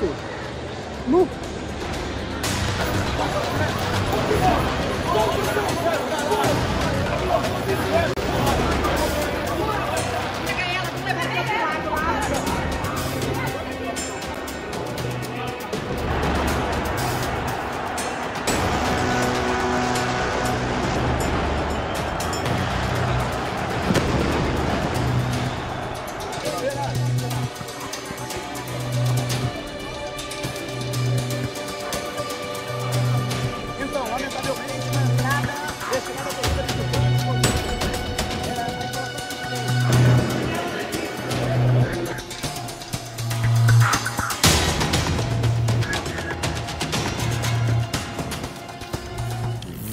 filho. Nu.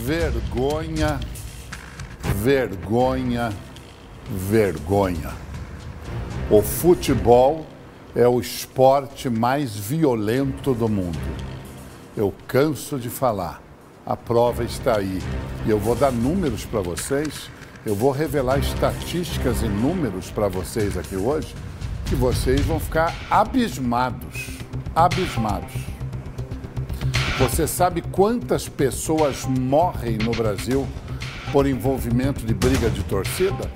Vergonha, vergonha, vergonha. O futebol é o esporte mais violento do mundo. Eu canso de falar. A prova está aí. E eu vou dar números para vocês. Eu vou revelar estatísticas e números para vocês aqui hoje, que vocês vão ficar abismados. Abismados. Você sabe quantas pessoas morrem no Brasil por envolvimento de briga de torcida?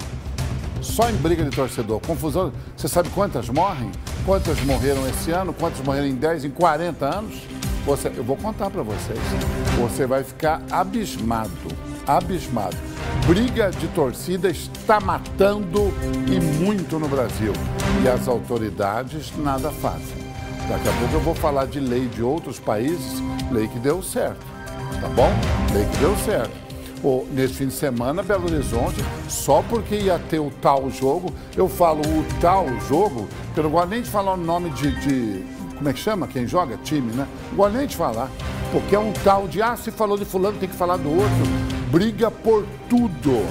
Só em briga de torcedor. Confusão. Você sabe quantas morrem? Quantas morreram esse ano? Quantas morreram em 10, em 40 anos? Eu vou contar para vocês. Você vai ficar abismado. Abismado. Briga de torcida está matando e muito no Brasil. E as autoridades nada fazem. Daqui a pouco eu vou falar de lei de outros países, lei que deu certo, tá bom? Lei que deu certo. Nesse fim de semana, Belo Horizonte, só porque ia ter o tal jogo, eu falo o tal jogo, que eu não gosto nem de falar o nome de como é que chama? Quem joga? Time, né? Não gosto nem de falar, porque é um tal de, se falou de fulano, tem que falar do outro. Briga por tudo.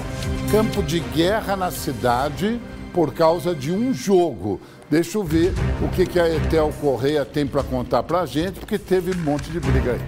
Campo de guerra na cidade por causa de um jogo. Deixa eu ver o que a Etel Correia tem para contar para a gente, porque teve um monte de briga aí.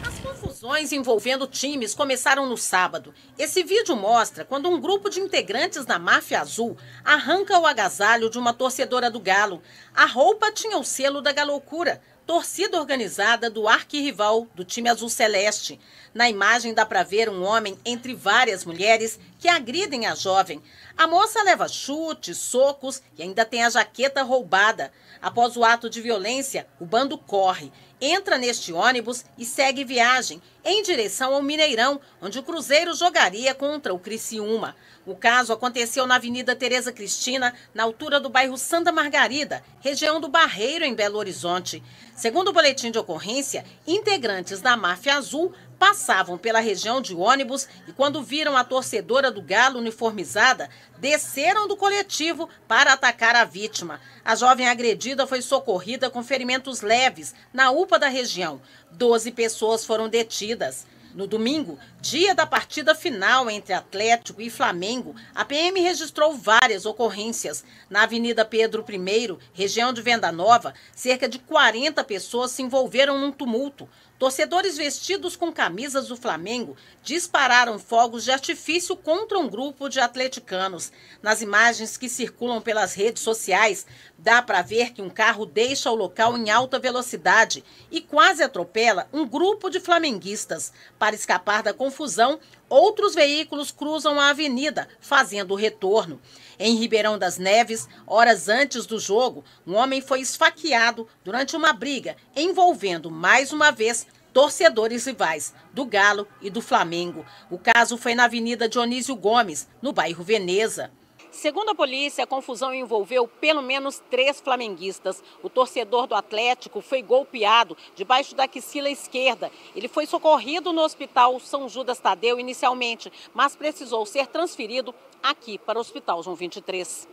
As confusões envolvendo times começaram no sábado. Esse vídeo mostra quando um grupo de integrantes da Máfia Azul arranca o agasalho de uma torcedora do Galo. A roupa tinha o selo da Galoucura, torcida organizada do arquirrival do time Azul Celeste. Na imagem dá para ver um homem entre várias mulheres que agridem a jovem. A moça leva chutes, socos e ainda tem a jaqueta roubada. Após o ato de violência, o bando corre, entra neste ônibus e segue viagem em direção ao Mineirão, onde o Cruzeiro jogaria contra o Criciúma. O caso aconteceu na Avenida Tereza Cristina, na altura do bairro Santa Margarida, região do Barreiro, em Belo Horizonte. Segundo o boletim de ocorrência, integrantes da Máfia Azul passavam pela região de ônibus e, quando viram a torcedora do Galo uniformizada, desceram do coletivo para atacar a vítima. A jovem agredida foi socorrida com ferimentos leves na UPA da região. 12 pessoas foram detidas. No domingo, dia da partida final entre Atlético e Flamengo, a PM registrou várias ocorrências. Na Avenida Pedro I, região de Venda Nova, cerca de 40 pessoas se envolveram num tumulto. Torcedores vestidos com camisas do Flamengo dispararam fogos de artifício contra um grupo de atleticanos. Nas imagens que circulam pelas redes sociais, dá para ver que um carro deixa o local em alta velocidade e quase atropela um grupo de flamenguistas. Para escapar da confusão, outros veículos cruzam a avenida, fazendo o retorno. Em Ribeirão das Neves, horas antes do jogo, um homem foi esfaqueado durante uma briga envolvendo, mais uma vez, torcedores rivais do Galo e do Flamengo. O caso foi na Avenida Dionísio Gomes, no bairro Veneza. Segundo a polícia, a confusão envolveu pelo menos 3 flamenguistas. O torcedor do Atlético foi golpeado debaixo da axila esquerda. Ele foi socorrido no Hospital São Judas Tadeu inicialmente, mas precisou ser transferido aqui para o Hospital João 23.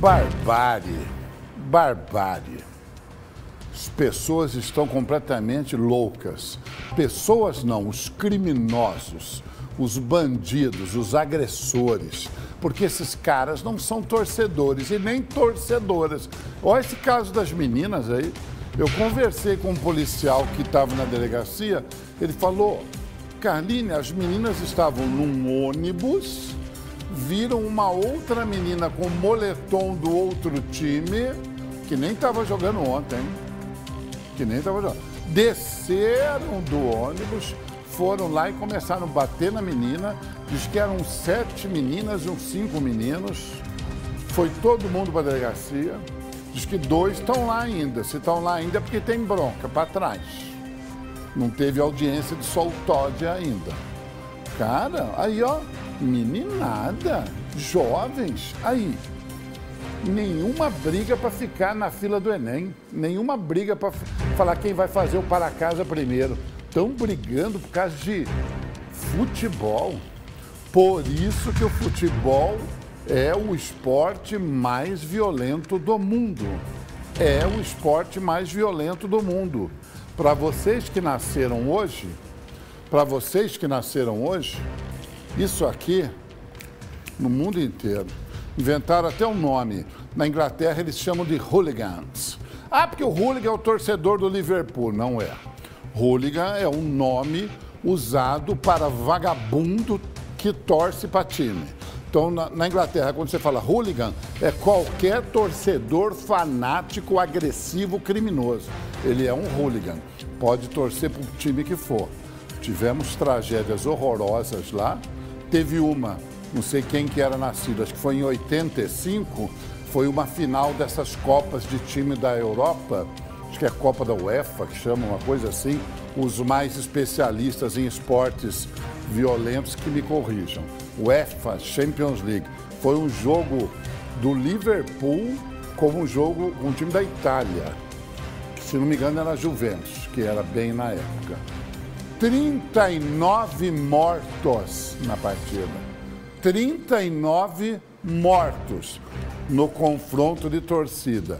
Barbárie, barbárie. As pessoas estão completamente loucas. Pessoas não, os criminosos, os bandidos, os agressores, porque esses caras não são torcedores e nem torcedoras. Olha esse caso das meninas aí. Eu conversei com um policial que estava na delegacia, ele falou, Carline, as meninas estavam num ônibus, viram uma outra menina com moletom do outro time, que nem estava jogando ontem, que nem estava jogando. Desceram do ônibus, foram lá e começaram a bater na menina. Diz que eram 7 meninas e uns 5 meninos. Foi todo mundo para a delegacia. Diz que 2 estão lá ainda. Se estão lá ainda é porque tem bronca para trás. Não teve audiência de soltódia ainda. Cara, aí ó, meninada, jovens, aí. Nenhuma briga para ficar na fila do Enem. Nenhuma briga para falar quem vai fazer o para casa primeiro. Estão brigando por causa de futebol. Por isso que o futebol é o esporte mais violento do mundo. É o esporte mais violento do mundo. Para vocês que nasceram hoje, isso aqui, no mundo inteiro, inventaram até um nome. Na Inglaterra eles chamam de hooligans. Ah, porque o hooligan é o torcedor do Liverpool. Não é. Hooligan é um nome usado para vagabundo que torce para time. Então, na Inglaterra, quando você fala hooligan, é qualquer torcedor fanático, agressivo, criminoso. Ele é um hooligan. Pode torcer para o time que for. Tivemos tragédias horrorosas lá. Teve uma, não sei quem que era nascido, acho que foi em 85, foi uma final dessas Copas de time da Europa, acho que é a Copa da UEFA, que chama uma coisa assim, os mais especialistas em esportes violentos que me corrijam. UEFA Champions League. Foi um jogo do Liverpool com um time da Itália, que, se não me engano, era a Juventus, que era bem na época. 39 mortos na partida. 39 mortos no confronto de torcida.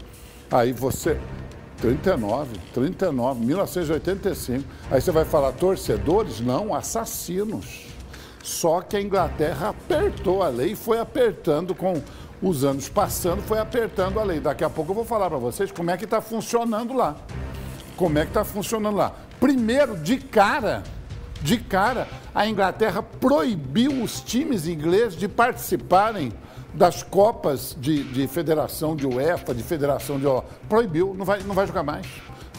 Aí você... 39, 1985. Aí você vai falar torcedores? Não, assassinos. Só que a Inglaterra apertou a lei, foi apertando com os anos passando, foi apertando a lei. Daqui a pouco eu vou falar para vocês como é que está funcionando lá. Como é que está funcionando lá. Primeiro, de cara, a Inglaterra proibiu os times ingleses de participarem das Copas de federação de UEFA, de federação de... Proibiu, não vai jogar mais.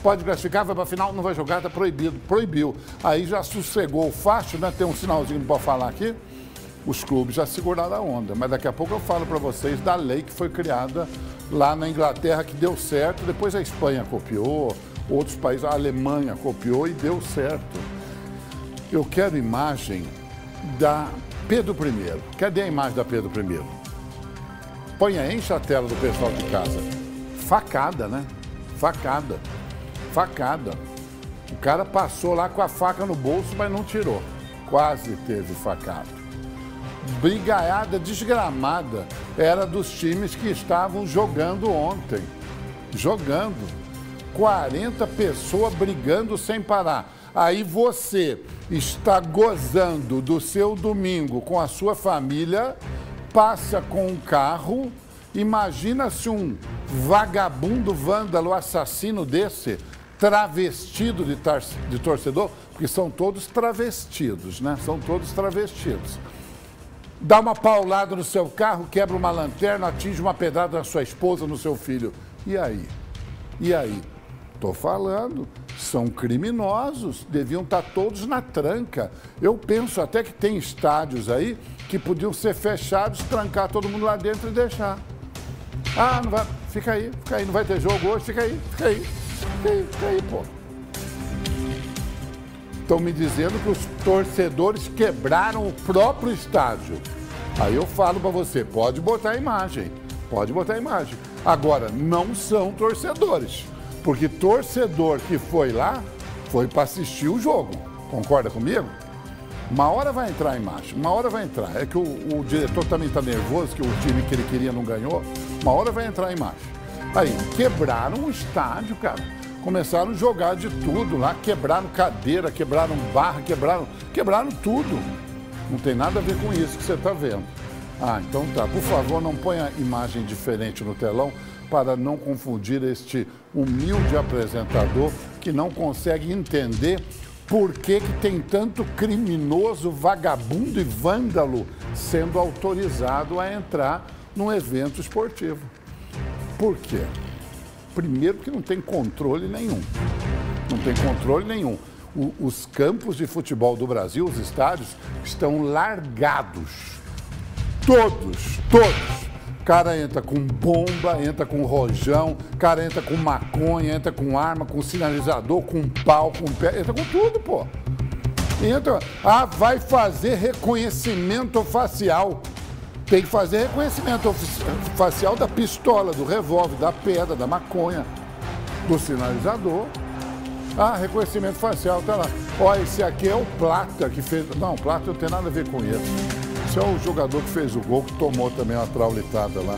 Pode classificar, vai para a final, não vai jogar, está proibido. Proibiu. Aí já sossegou o facho, né? Tem um sinalzinho para falar aqui. Os clubes já seguraram a onda. Mas daqui a pouco eu falo para vocês da lei que foi criada lá na Inglaterra, que deu certo. Depois a Espanha copiou, outros países, a Alemanha copiou e deu certo. Eu quero imagem da Pedro I. Cadê a imagem da Pedro I? Põe, enche a tela do pessoal de casa. Facada, né? Facada. O cara passou lá com a faca no bolso, mas não tirou. Quase teve facada. Brigaiada desgramada era dos times que estavam jogando ontem. Jogando. 40 pessoas brigando sem parar. Aí você está gozando do seu domingo com a sua família, passa com um carro, imagina se um vagabundo, vândalo, assassino desse, travestido de torcedor, porque são todos travestidos, né? São todos travestidos. Dá uma paulada no seu carro, quebra uma lanterna, atinge uma pedrada na sua esposa, no seu filho. E aí? E aí? Tô falando, são criminosos, deviam estar todos na tranca. Eu penso até que tem estádios aí que podiam ser fechados, trancar todo mundo lá dentro e deixar. Ah, não vai, fica aí, não vai ter jogo hoje, fica aí, pô. Estão me dizendo que os torcedores quebraram o próprio estádio. Aí eu falo para você, pode botar a imagem. Agora, não são torcedores. Porque torcedor que foi lá, foi para assistir o jogo. Concorda comigo? Uma hora vai entrar a imagem, uma hora vai entrar. É que o diretor também está nervoso, que o time que ele queria não ganhou. Uma hora vai entrar a imagem. Aí, quebraram o estádio, cara. Começaram a jogar de tudo lá, quebraram cadeira, quebraram barra, quebraram tudo. Não tem nada a ver com isso que você está vendo. Ah, então tá. Por favor, não ponha imagem diferente no telão para não confundir este humilde apresentador que não consegue entender por que tem tanto criminoso, vagabundo e vândalo sendo autorizado a entrar num evento esportivo. Por quê? Primeiro que não tem controle nenhum. Não tem controle nenhum. Os campos de futebol do Brasil, os estádios, estão largados. Todos. O cara entra com bomba, entra com rojão, o cara entra com maconha, entra com arma, com sinalizador, com pau, com pé, entra com tudo, pô. Entra, vai fazer reconhecimento facial. Tem que fazer reconhecimento facial da pistola, do revólver, da pedra, da maconha, do sinalizador. Reconhecimento facial, tá lá. Olha, esse aqui é o Plata que fez... Não, o Plata não tem nada a ver com isso. Esse é o jogador que fez o gol, que tomou também uma traulitada lá.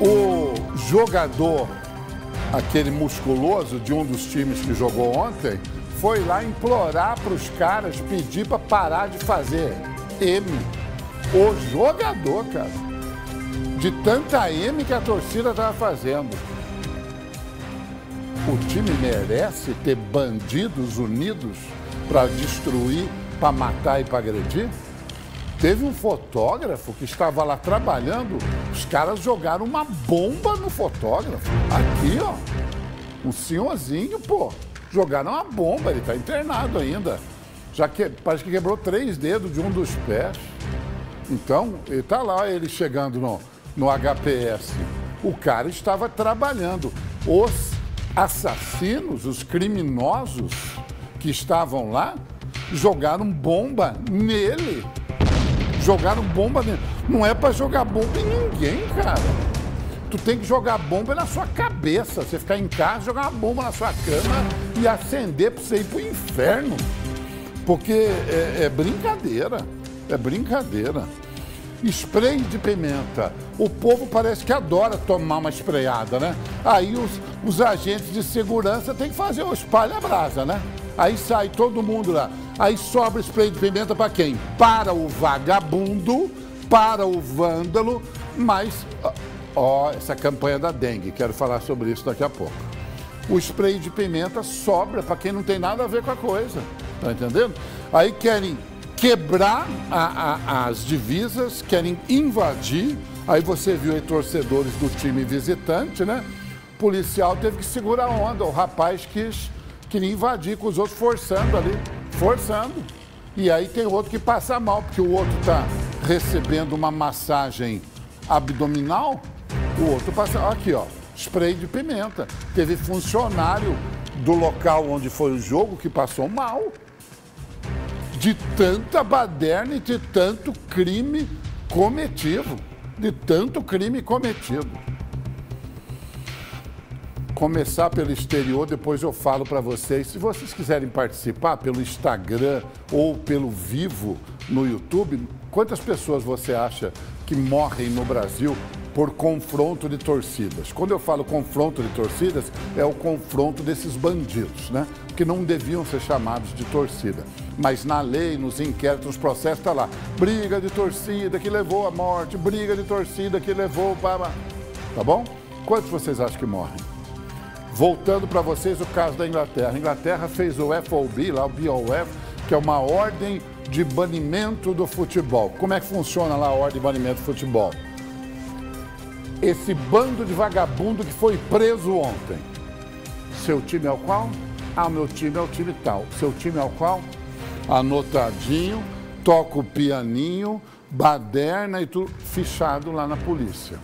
O jogador, aquele musculoso de um dos times que jogou ontem, foi lá implorar para os caras, pedir para parar de fazer M. O jogador, cara. De tanta M que a torcida estava fazendo. O time merece ter bandidos unidos para destruir, para matar e para agredir? Teve um fotógrafo que estava lá trabalhando, os caras jogaram uma bomba no fotógrafo. Aqui, ó, um senhorzinho, pô, jogaram uma bomba, ele está internado ainda. Parece que quebrou 3 dedos de um dos pés. Então, ele está lá, ele chegando no HPS. O cara estava trabalhando. Os assassinos, os criminosos que estavam lá, jogaram bomba nele. Jogaram bomba nele. Não é para jogar bomba em ninguém, cara. Tu tem que jogar bomba na sua cabeça. Você ficar em casa, jogar uma bomba na sua cama e acender para você ir pro inferno. Porque é brincadeira. É brincadeira. Spray de pimenta. O povo parece que adora tomar uma sprayada, né? Aí os agentes de segurança têm que fazer o espalha-brasa, né? Aí sai todo mundo lá. Aí sobra spray de pimenta para quem? Para o vagabundo, para o vândalo, mas... essa campanha da dengue, quero falar sobre isso daqui a pouco. O spray de pimenta sobra para quem não tem nada a ver com a coisa, tá entendendo? Aí querem quebrar as divisas, querem invadir. Aí você viu aí torcedores do time visitante, né? O policial teve que segurar a onda, o rapaz queria invadir com os outros forçando ali, forçando. E aí tem outro que passa mal, porque o outro está recebendo uma massagem abdominal, o outro passa... Aqui, ó, spray de pimenta. Teve funcionário do local onde foi o jogo que passou mal. De tanta baderna e de tanto crime cometido. De tanto crime cometido. Começar pelo exterior, depois eu falo para vocês. Se vocês quiserem participar pelo Instagram ou pelo Vivo no YouTube, quantas pessoas você acha que morrem no Brasil por confronto de torcidas? Quando eu falo confronto de torcidas, é o confronto desses bandidos, né? Que não deviam ser chamados de torcida. Mas na lei, nos inquéritos, nos processos, está lá. Briga de torcida que levou à morte, briga de torcida que levou para... Tá bom? Quantos vocês acham que morrem? Voltando para vocês o caso da Inglaterra. A Inglaterra fez o FOB, lá o BOF, que é uma ordem de banimento do futebol. Como é que funciona lá a ordem de banimento do futebol? Esse bando de vagabundo que foi preso ontem. Seu time é o qual? O meu time é o time tal. Seu time é o qual? Anotadinho, toca o pianinho, baderna e tudo, fichado lá na polícia.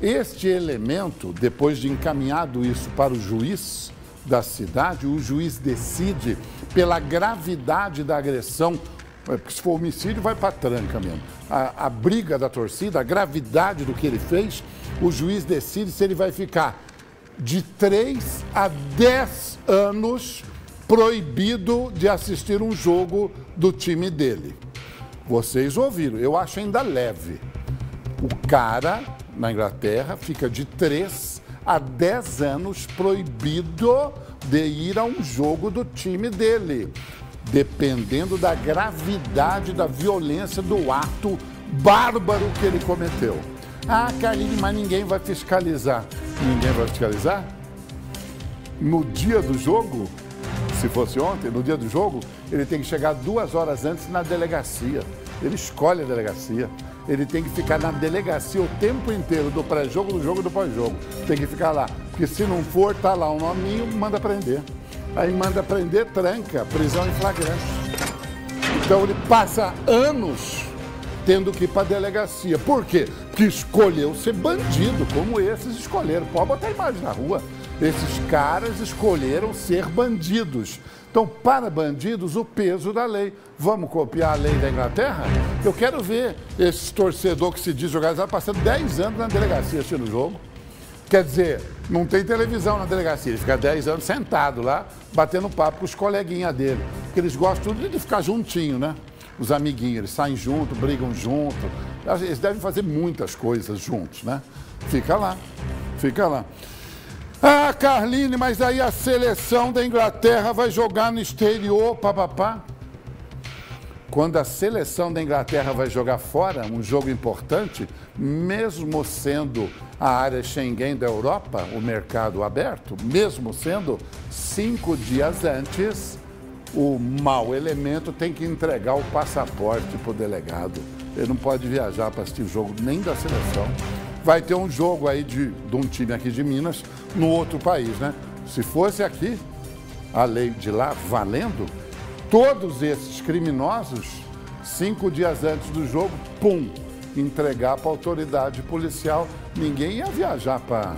Este elemento, depois de encaminhado isso para o juiz da cidade, o juiz decide pela gravidade da agressão, porque se for homicídio vai para a tranca mesmo. A briga da torcida, a gravidade do que ele fez, o juiz decide se ele vai ficar de 3 a 10 anos proibido de assistir um jogo do time dele. Vocês ouviram, eu acho ainda leve. O cara, na Inglaterra, fica de 3 a 10 anos proibido de ir a um jogo do time dele, dependendo da gravidade da violência do ato bárbaro que ele cometeu. Carlinhos, mas ninguém vai fiscalizar. Ninguém vai fiscalizar? No dia do jogo, se fosse ontem, no dia do jogo, ele tem que chegar 2 horas antes na delegacia. Ele escolhe a delegacia. ele tem que ficar na delegacia o tempo inteiro, do pré-jogo, do jogo e do pós-jogo. Tem que ficar lá, porque se não for, tá lá um nominho, manda prender. Aí manda prender, tranca, prisão em flagrante. Então ele passa anos tendo que ir para a delegacia. Por quê? Porque escolheu ser bandido, como esses escolheram. Pode botar imagem na rua. Esses caras escolheram ser bandidos. Então, para bandidos, o peso da lei. Vamos copiar a lei da Inglaterra? Eu quero ver esse torcedor que se diz organizado passando 10 anos na delegacia assistindo o jogo. Quer dizer, não tem televisão na delegacia, ele fica 10 anos sentado lá, batendo papo com os coleguinhas dele. Porque eles gostam de ficar juntinho, né? Os amiguinhos, eles saem junto, brigam junto. Eles devem fazer muitas coisas juntos, né? Fica lá, fica lá. Ah, Carline, mas aí a seleção da Inglaterra vai jogar no exterior, papapá. Quando a seleção da Inglaterra vai jogar fora, um jogo importante, mesmo sendo a área Schengen da Europa, o mercado aberto, mesmo sendo 5 dias antes, o mau elemento tem que entregar o passaporte para o delegado. Ele não pode viajar para assistir o jogo nem da seleção. Vai ter um jogo aí de um time aqui de Minas no outro país, né? Se fosse aqui, a lei de lá valendo, todos esses criminosos, 5 dias antes do jogo, pum, entregar para a autoridade policial. Ninguém ia viajar para...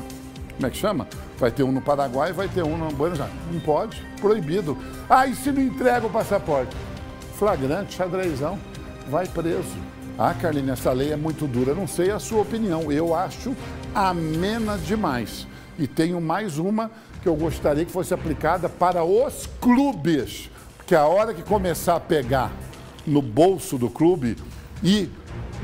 Como é que chama? Vai ter um no Paraguai, vai ter um no Buenos Aires. Não pode, proibido. Ah, e se não entrega o passaporte? Flagrante, xadrezão, vai preso. Ah, Carline, essa lei é muito dura. Não sei a sua opinião, eu acho amena demais. E tenho mais uma que eu gostaria que fosse aplicada para os clubes. Porque a hora que começar a pegar no bolso do clube e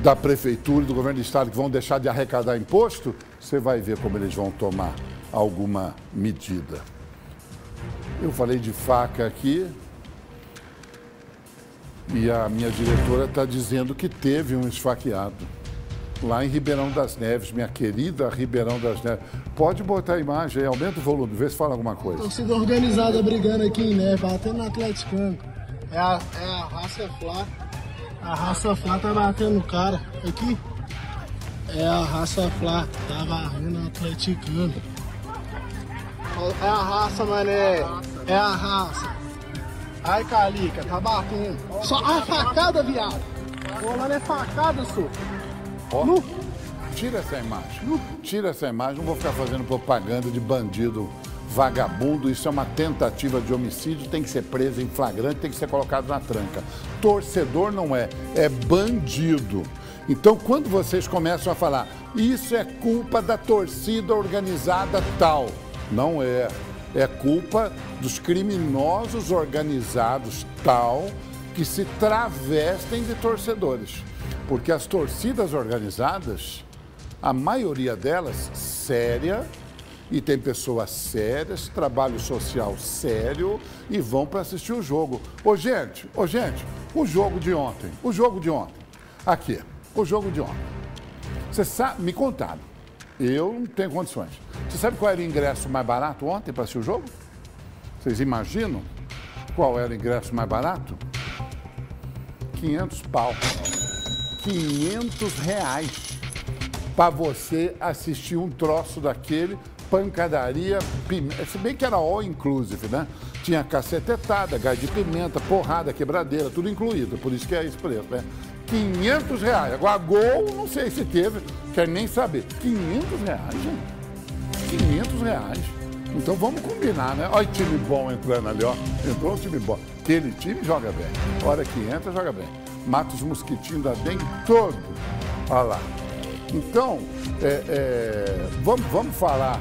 da prefeitura e do governo do estado que vão deixar de arrecadar imposto, você vai ver como eles vão tomar alguma medida. Eu falei de faca aqui e a minha diretora está dizendo que teve um esfaqueado lá em Ribeirão das Neves, minha querida Ribeirão das Neves. Pode botar a imagem aí, aumenta o volume, vê se fala alguma coisa. Torcida organizada brigando aqui em Neve, batendo no atleticano. É a raça Flá. A raça Flá tá batendo no cara. Aqui é a raça Flá, tá varrendo o atleticano. É a raça, mané. É a raça. Ai, Calica, tá batendo. Só a facada, viado. Ô, mano, é facada, senhor. Ó, tira essa imagem. Tira essa imagem. Não vou ficar fazendo propaganda de bandido vagabundo. Isso é uma tentativa de homicídio. Tem que ser preso em flagrante, tem que ser colocado na tranca. Torcedor não é, é bandido. Então, quando vocês começam a falar, isso é culpa da torcida organizada tal. Não é. É culpa dos criminosos organizados tal que se travestem de torcedores. Porque as torcidas organizadas, a maioria delas séria, e tem pessoas sérias, trabalho social sério e vão para assistir o jogo. Ô gente, o jogo de ontem, aqui, o jogo de ontem. Você sabe, me contaram, eu não tenho condições. Você sabe qual era o ingresso mais barato ontem para assistir o jogo? Vocês imaginam qual era o ingresso mais barato? 500 pau. 500 reais para você assistir um troço daquele, pancadaria, pimenta. Se bem que era all inclusive, né? Tinha cacetetada, gás de pimenta, porrada, quebradeira, tudo incluído. Por isso que é esse preço, né? 500 reais. Agora, gol, não sei se teve, quero nem saber. 500 reais, gente. 500 reais. Então vamos combinar, né? Olha o time bom entrando ali, ó. Entrou um time bom. Aquele time joga bem. A hora que entra, joga bem. Mata os mosquitinhos da dengue todo. Olha lá. Então, vamos falar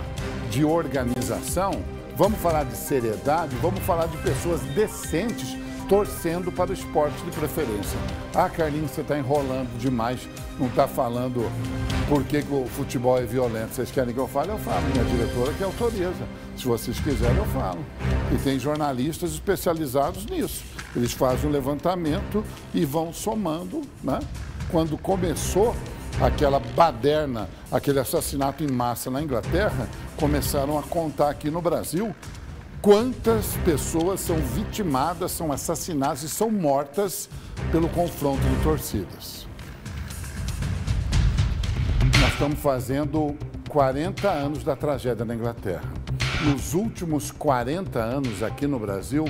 de organização, vamos falar de seriedade, vamos falar de pessoas decentes torcendo para o esporte de preferência. Ah, Carlinhos, você está enrolando demais, não está falando por que o futebol é violento. Vocês querem que eu fale? Eu falo. Minha diretora que autoriza. Se vocês quiserem, eu falo. E tem jornalistas especializados nisso. Eles fazem um levantamento e vão somando, né? Quando começou aquela baderna, aquele assassinato em massa na Inglaterra, começaram a contar aqui no Brasil quantas pessoas são vitimadas, são assassinadas e são mortas pelo confronto de torcidas. estamos fazendo 40 anos da tragédia na Inglaterra. Nos últimos 40 anos aqui no Brasil,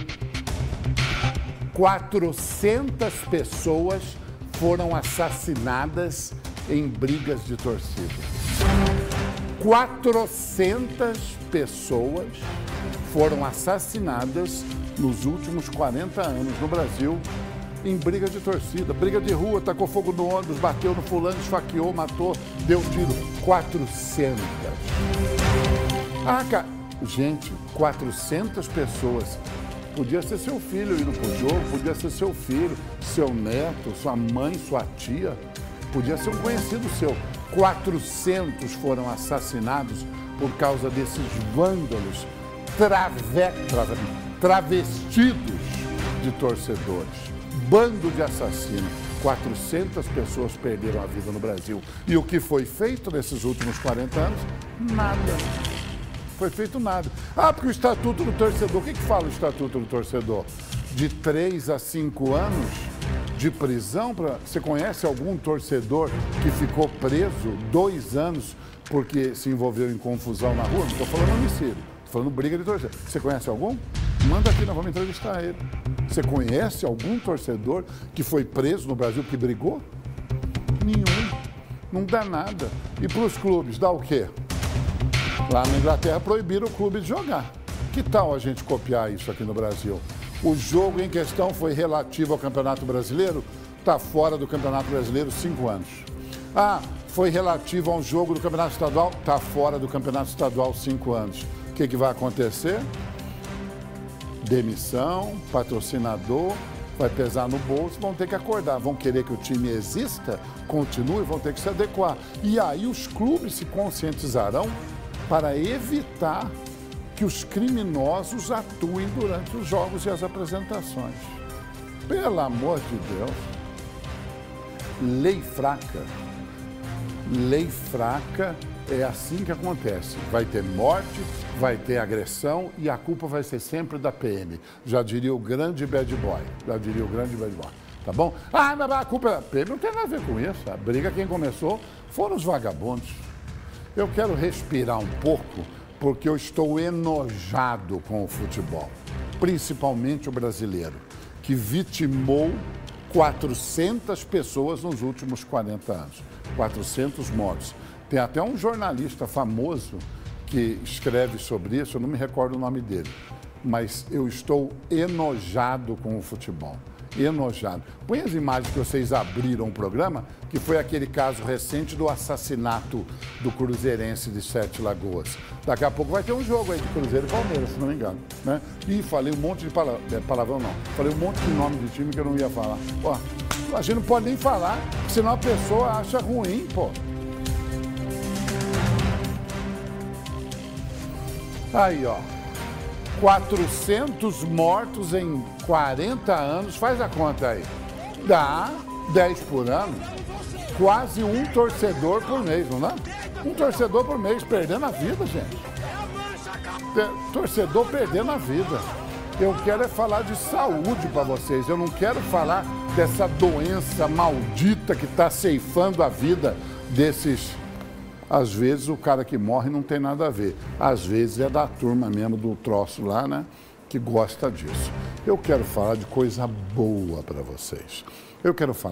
400 pessoas foram assassinadas em brigas de torcida. 400 pessoas foram assassinadas nos últimos 40 anos no Brasil em briga de torcida. Briga de rua, tacou fogo no ônibus, bateu no fulano, esfaqueou, matou, deu tiro. 400. Ah, cara, gente, 400 pessoas. Podia ser seu filho indo pro jogo, podia ser seu filho, seu neto, sua mãe, sua tia. Podia ser um conhecido seu. 400 foram assassinados por causa desses vândalos travestidos de torcedores. Bando de assassinos. 400 pessoas perderam a vida no Brasil. E o que foi feito nesses últimos 40 anos? Nada. Foi feito nada. Ah, porque o Estatuto do Torcedor, o que fala o Estatuto do Torcedor? De 3 a 5 anos de prisão. Você conhece algum torcedor que ficou preso 2 anos porque se envolveu em confusão na rua? Não estou falando homicídio, estou falando briga de torcedor. Você conhece algum? Manda aqui, nós vamos entrevistar ele. Você conhece algum torcedor que foi preso no Brasil que brigou? Nenhum. Não dá nada. E para os clubes, dá o quê? Lá na Inglaterra proibiram o clube de jogar. Que tal a gente copiar isso aqui no Brasil? O jogo em questão foi relativo ao Campeonato Brasileiro, está fora do Campeonato Brasileiro 5 anos. Ah, foi relativo a um jogo do Campeonato Estadual, está fora do Campeonato Estadual 5 anos. O que vai acontecer? Demissão, patrocinador, vai pesar no bolso, vão ter que acordar, vão querer que o time exista, continue, vão ter que se adequar. E aí os clubes se conscientizarão para evitar que os criminosos atuem durante os jogos e as apresentações. Pelo amor de Deus. Lei fraca. Lei fraca é assim que acontece. Vai ter morte, vai ter agressão e a culpa vai ser sempre da PM. Já diria o grande bad boy. Tá bom? Ah, mas a culpa da PM não tem nada a ver com isso. A briga quem começou foram os vagabundos. Eu quero respirar um pouco porque eu estou enojado com o futebol, principalmente o brasileiro, que vitimou 400 pessoas nos últimos 40 anos, 400 mortos. Tem até um jornalista famoso que escreve sobre isso, eu não me recordo o nome dele, mas eu estou enojado com o futebol. Enojado. Põe as imagens que vocês abriram o programa, que foi aquele caso recente do assassinato do cruzeirense de Sete Lagoas. Daqui a pouco vai ter um jogo aí de Cruzeiro e Palmeiras, se não me engano. Né? E falei um monte de palavrão, não. Falei um monte de nome de time que eu não ia falar. Ó, a gente não pode nem falar, senão a pessoa acha ruim, pô. Aí, ó. 400 mortos em 40 anos, faz a conta aí. Dá 10 por ano, quase um torcedor por mês, não dá? Um torcedor por mês perdendo a vida, gente. Torcedor perdendo a vida. Eu quero é falar de saúde para vocês, eu não quero falar dessa doença maldita que está ceifando a vida desses... Às vezes o cara que morre não tem nada a ver. Às vezes é da turma mesmo do troço lá, né? Que gosta disso. Eu quero falar de coisa boa para vocês. Eu quero falar